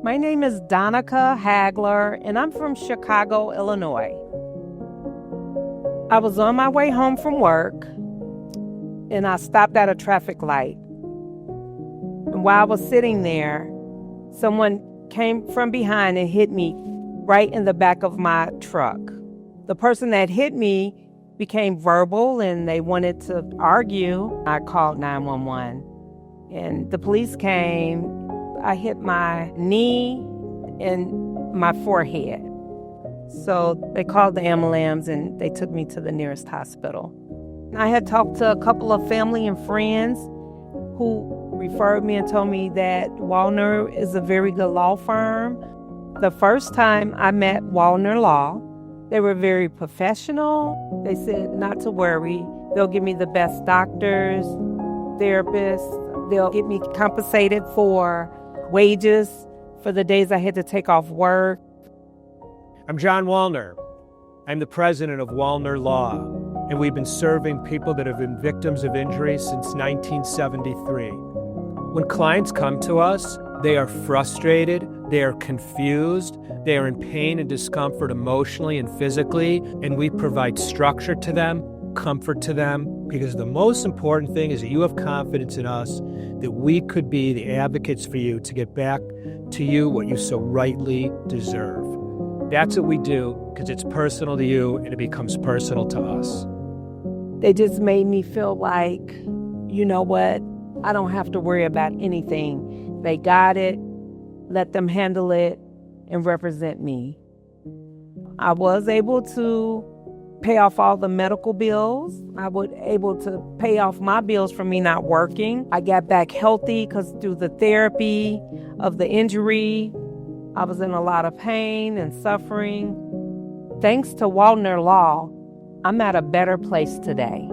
My name is Donica Hagler, and I'm from Chicago, Illinois. I was on my way home from work, and I stopped at a traffic light. And while I was sitting there, someone came from behind and hit me right in the back of my truck. The person that hit me became verbal, and they wanted to argue. I called 911, and the police came. I hit my knee and my forehead. So they called the ambulance and they took me to the nearest hospital. I had talked to a couple of family and friends who referred me and told me that Walner is a very good law firm. The first time I met Walner Law, they were very professional. They said not to worry. They'll give me the best doctors, therapists. They'll get me compensated for wages for the days I had to take off work. I'm John Walner. I'm the president of Walner Law, and we've been serving people that have been victims of injury since 1973. When clients come to us, they are frustrated, they are confused, they are in pain and discomfort emotionally and physically, and we provide structure to them, comfort to them, because the most important thing is that you have confidence in us that we could be the advocates for you to get back to you what you so rightly deserve. That's what we do because it's personal to you and it becomes personal to us. They just made me feel like, you know what, I don't have to worry about anything. They got it, let them handle it, and represent me. I was able to pay off all the medical bills. I was able to pay off my bills from me not working. I got back healthy because through the therapy of the injury, I was in a lot of pain and suffering. Thanks to Walner Law, I'm at a better place today.